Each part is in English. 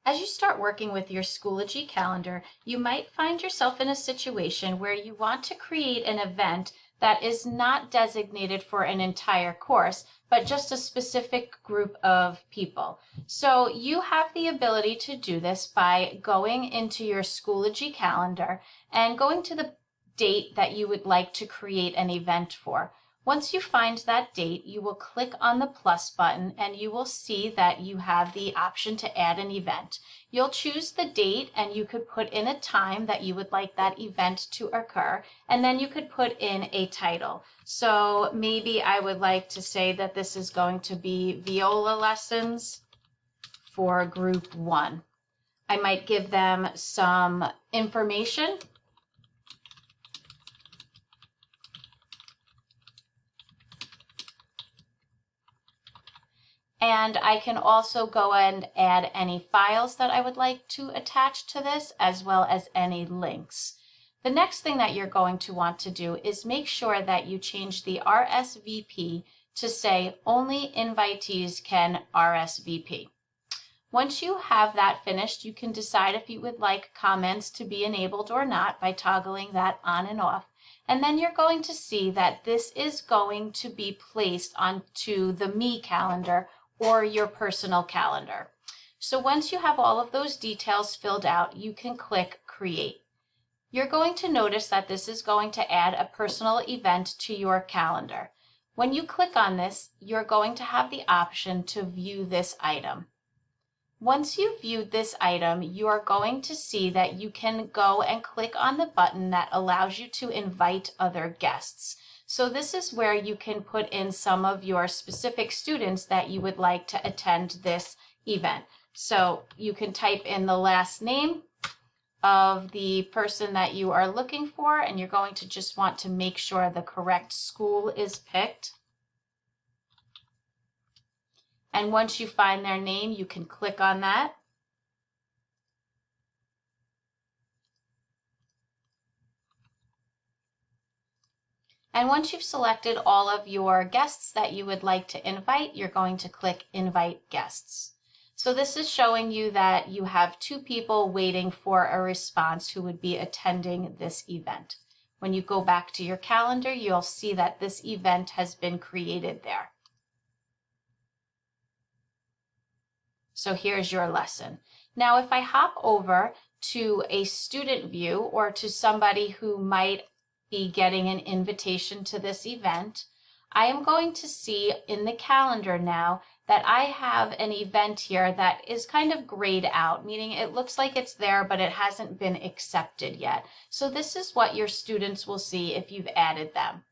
As you start working with your Schoology calendar, you might find yourself in a situation where you want to create an event that is not designated for an entire course, but just a specific group of people. So you have the ability to do this by going into your Schoology calendar and going to the date that you would like to create an event for. Once you find that date, you will click on the plus button and you will see that you have the option to add an event. You'll choose the date and you could put in a time that you would like that event to occur, and then you could put in a title. So maybe I would like to say that this is going to be viola lessons for group 1. I might give them some information. And I can also go and add any files that I would like to attach to this, as well as any links. The next thing that you're going to want to do is make sure that you change the RSVP to say only invitees can RSVP. Once you have that finished, you can decide if you would like comments to be enabled or not by toggling that on and off. And then you're going to see that this is going to be placed onto the Me calendar or your personal calendar. So once you have all of those details filled out, you can click Create. You're going to notice that this is going to add a personal event to your calendar. When you click on this, you're going to have the option to view this item. Once you've viewed this item, you are going to see that you can go and click on the button that allows you to invite other guests. So this is where you can put in some of your specific students that you would like to attend this event. So you can type in the last name of the person that you are looking for, and you're going to just want to make sure the correct school is picked. And once you find their name, you can click on that. And once you've selected all of your guests that you would like to invite, you're going to click Invite Guests. So this is showing you that you have 2 people waiting for a response who would be attending this event. When you go back to your calendar, you'll see that this event has been created there. So here's your lesson. Now, if I hop over to a student view or to somebody who might be getting an invitation to this event, I am going to see in the calendar now that I have an event here that is kind of grayed out, meaning it looks like it's there, but it hasn't been accepted yet. So this is what your students will see if you've added them.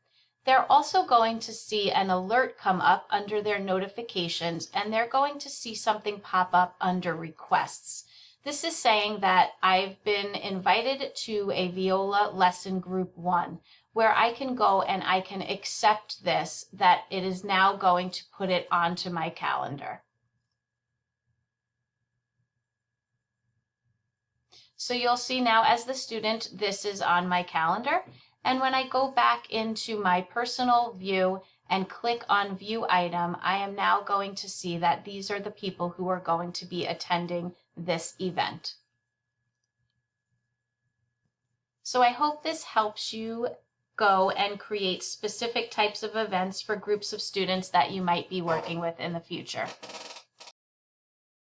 They're also going to see an alert come up under their notifications, and they're going to see something pop up under requests. This is saying that I've been invited to a viola lesson group 1, where I can go and I can accept this, that it is now going to put it onto my calendar. So you'll see now as the student, this is on my calendar. And when I go back into my personal view and click on View Item, I am now going to see that these are the people who are going to be attending this event. So I hope this helps you go and create specific types of events for groups of students that you might be working with in the future.